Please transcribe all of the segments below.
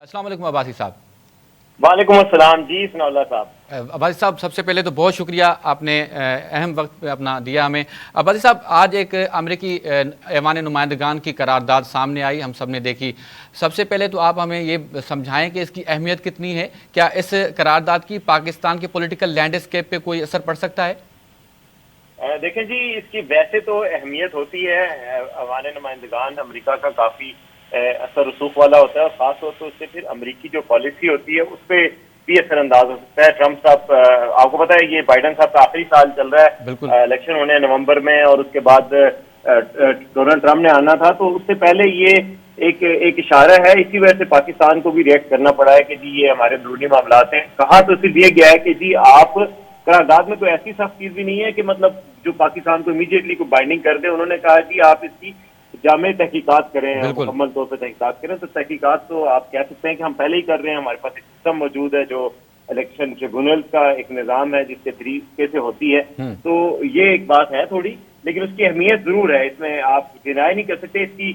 अस्सलाम वालेकुम अब्बासी साहब। वालेकुम अस्सलाम जी सनाउल्लाह साहब। अब्बासी साहब, सबसे पहले तो बहुत शुक्रिया, आपने अहम वक्त पे अपना दिया हमें। अब्बासी साहब, आज एक अमेरिकी ऐवान नुमाइंदगान की करारदाद सामने आई, हम सब ने देखी। सबसे पहले तो आप हमें ये समझाएं कि इसकी अहमियत कितनी है। क्या इस करारदाद की पाकिस्तान के पॉलिटिकल लैंडस्केप पे कोई असर पड़ सकता है? देखें जी, इसकी वैसे तो अहमियत होती है। ऐवान नुमाइंदगान अमेरिका का काफ़ी असर रसूख वाला होता है, और ख़ास तौर पर उससे फिर अमेरिकी जो पॉलिसी होती है उस पर भी असरअंदाज हो सकता है। ट्रंप साहब, आपको पता है ये बाइडन साहब का आखिरी साल चल रहा बिल्कुल। है, इलेक्शन होने हैं नवंबर में, और उसके बाद डोनाल्ड ट्रंप ने आना था, तो उससे पहले ये एक इशारा है। इसी वजह से पाकिस्तान को भी रिएक्ट करना पड़ा है कि जी ये हमारे अंदरूनी मामलात हैं। कहा तो सिर्फ ये गया है कि जी आप करारदाद में कोई ऐसी सख्त चीज भी नहीं है कि मतलब जो पाकिस्तान को इमीडिएटली को बाइंडिंग कर दे। उन्होंने कहा कि आप इसकी जामे तहकीकात करें, मुकम्मल तौर पर तहकीकात करें। तो तहकीकात तो आप कह सकते हैं कि हम पहले ही कर रहे हैं। हमारे पास एक सिस्टम मौजूद है, जो इलेक्शन ट्रिब्यूनल का एक निज़ाम है जिसके तरीके से होती है। तो ये एक बात है थोड़ी, लेकिन उसकी अहमियत जरूर है, इसमें आप डिनाई नहीं कर सकते। इसकी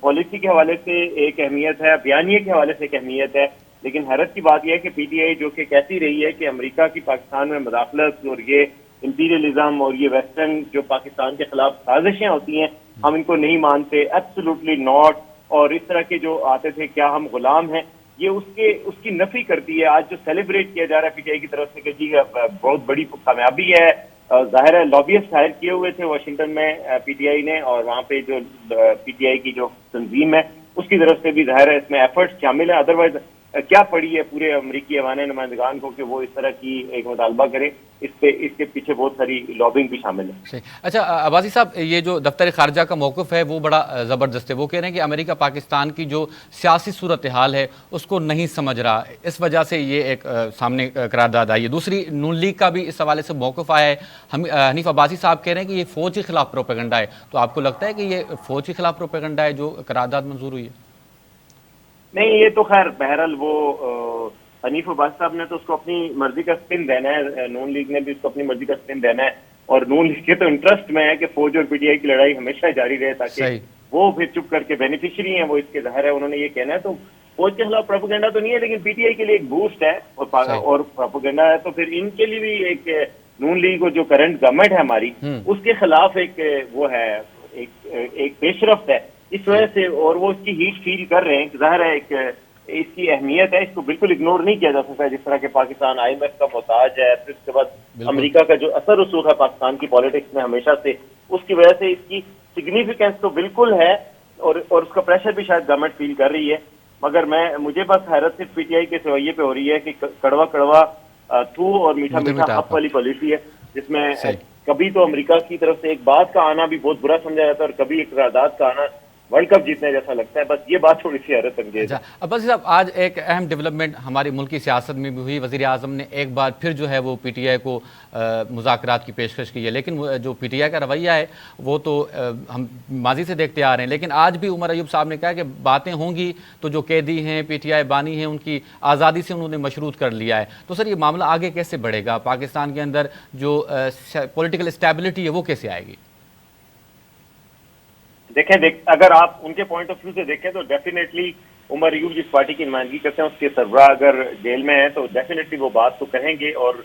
पॉलिसी के हवाले से एक अहमियत है, बयानिए के हवाले से एक अहमियत है। लेकिन हैरत की बात यह है कि पीटीआई जो कि कहती रही है कि अमेरिका की पाकिस्तान में मुदाखलत और ये इंपीरियलिज्म और ये वेस्टर्न जो पाकिस्तान के खिलाफ साजिशें होती हैं, हम इनको नहीं मानते, एब्सोल्युटली नॉट, और इस तरह के जो आते थे क्या हम गुलाम हैं, ये उसकी नफी करती है। आज जो सेलिब्रेट किया जा रहा है पीटीआई की तरफ से कि जी बहुत बड़ी कामयाबी है, जाहिर है लॉबियस्ट हायर किए हुए थे वाशिंगटन में पीटीआई ने, और वहाँ पे जो पीटीआई की जो तंजीम है उसकी तरफ से भी जाहिर है इसमें एफर्ट्स शामिल है। अदरवाइज क्या पड़ी है पूरे अमरीकी ऐवान नुमाइंदगान को कि वो इस तरह की एक मुतालबा करे। इसके पीछे बहुत सारी लॉबिंग भी शामिल है। अच्छा अब्बासी साहब, ये जो दफ्तर खारजा का मौक़िफ़ है वो बड़ा ज़बरदस्त है। वो कह रहे हैं कि अमेरिका पाकिस्तान की जो सियासी सूरत हाल है उसको नहीं समझ रहा, इस वजह से ये एक सामने करारदाद आई है। दूसरी नून लीग का भी इस हवाले से मौक़िफ़ आया है। हनीफ अब्बासी साहब कह रहे हैं कि ये फ़ौज के खिलाफ प्रोपेगेंडा है। तो आपको लगता है कि ये फ़ौज के खिलाफ प्रोपेगेंडा है जो करारदाद मंजूर हुई है? नहीं, ये तो खैर बहरहाल वो हनीफ अब्बासी साहब ने तो उसको अपनी मर्जी का स्पिन देना है, नून लीग ने भी उसको अपनी मर्जी का स्पिन देना है, और नून लीग के तो इंटरेस्ट में है कि फौज और पीटीआई की लड़ाई हमेशा जारी रहे, ताकि वो फिर चुप करके बेनिफिशियरी हैं वो इसके, जाहिर है उन्होंने ये कहना है। तो फौज के खिलाफ प्रोपेगेंडा तो नहीं है, लेकिन पीटीआई के लिए एक बूस्ट है और प्रोपेगेंडा है। तो फिर इनके लिए भी एक नून लीग और जो करंट गवर्नमेंट है हमारी उसके खिलाफ एक वो है, एक पेशरफ्त है इस वजह से, और वो इसकी हीट फील कर रहे हैं। जाहिर है एक इसकी अहमियत है, इसको बिल्कुल इग्नोर नहीं किया जा सकता। जिस तरह के पाकिस्तान आईएमएफ का मोहताज है, फिर उसके बाद अमेरिका का जो असर रसूख है पाकिस्तान की पॉलिटिक्स में हमेशा से, उसकी वजह से इसकी सिग्निफिकेंस तो बिल्कुल है, और उसका प्रेशर भी शायद गवर्नमेंट फील कर रही है। मगर मुझे बस हैरत सिर्फ पीटीआई के रवैये पे हो रही है कि कड़वा कड़वा थू और मीठा मीठा हप वाली पॉलिसी है, जिसमें कभी तो अमेरिका की तरफ से एक बात का आना भी बहुत बुरा समझा जाता है, और कभी एक करारदाद का आना वर्ल्ड कप जीतने जैसा लगता है। बस ये बात थोड़ी सी हैरत अंगेज है। अब्बासी साहब, आज एक अहम डेवलपमेंट हमारी मुल्क की सियासत में भी हुई। वज़ीर आज़म ने एक बार फिर जो है वो पीटीआई को मुज़ाकरात की पेशकश की है, लेकिन जो पीटीआई का रवैया है वो तो हम माजी से देखते आ रहे हैं। लेकिन आज भी उमर अयूब साहब ने कहा कि बातें होंगी तो जो कैदी हैं, पीटीआई बानी हैं, उनकी आज़ादी से उन्होंने मशरूत कर लिया है। तो सर, ये मामला आगे कैसे बढ़ेगा? पाकिस्तान के अंदर जो पॉलिटिकल स्टेबिलिटी है वो कैसे आएगी? अगर आप उनके पॉइंट ऑफ व्यू से देखें तो डेफिनेटली उमर अयूब जिस पार्टी की नुमाइंदगी करते हैं उसके सरबराह अगर जेल में है तो डेफिनेटली वो बात तो कहेंगे, और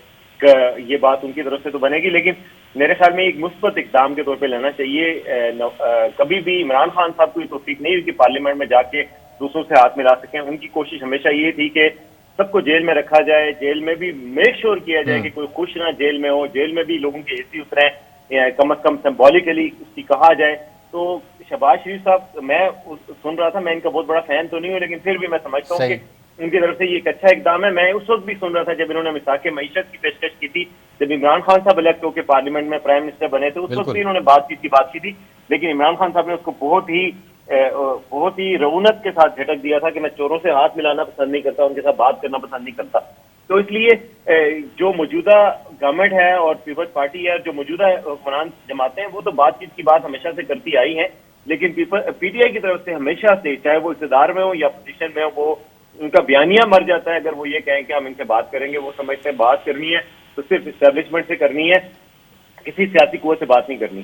ये बात उनकी तरफ से तो बनेगी। लेकिन मेरे ख्याल में एक मुस्बत इक़दाम के तौर पे लेना चाहिए। कभी भी इमरान खान साहब को ये तौफीक नहीं हुई कि पार्लियामेंट में जाके दूसरों से हाथ मिला सकें। उनकी कोशिश हमेशा ये थी कि सबको जेल में रखा जाए, जेल में भी मेक श्योर किया जाए कि कोई खुश ना जेल में हो, जेल में भी लोगों की एसी उतरे, कम से कम सिंबॉलिकली उसकी कहा जाए। तो शहबाज शरीफ साहब, मैं सुन रहा था, मैं इनका बहुत बड़ा फैन तो नहीं हूँ, लेकिन फिर भी मैं समझता हूँ कि उनकी तरफ से ये एक अच्छा इकदाम है। मैं उस वक्त भी सुन रहा था जब इन्होंने मिसाक मईशत की पेशकश की थी, जब इमरान खान साहब इलेक्ट होकर पार्लियामेंट में प्राइम मिनिस्टर बने थे, उस वक्त भी इन्होंने बात की थी। लेकिन इमरान खान साहब ने उसको बहुत ही रऊनक के साथ झटक दिया था कि मैं चोरों से हाथ मिलाना पसंद नहीं करता, उनके साथ बात करना पसंद नहीं करता। तो इसलिए जो मौजूदा गवर्नमेंट है और पीपल्स पार्टी है, जो मौजूदा हुक्मरान जमातें हैं, वो तो बातचीत की बात हमेशा से करती आई हैं। लेकिन पीटीआई की तरफ से हमेशा से, चाहे वो इक़्तिदार में हो या पोजीशन में हो, वो उनका बयानिया मर जाता है अगर वो ये कहें कि हम इनसे बात करेंगे। वो समझते हैं बात करनी है तो सिर्फ एस्टेब्लिशमेंट से करनी है, किसी सियासी कुव्वत से बात नहीं करनी।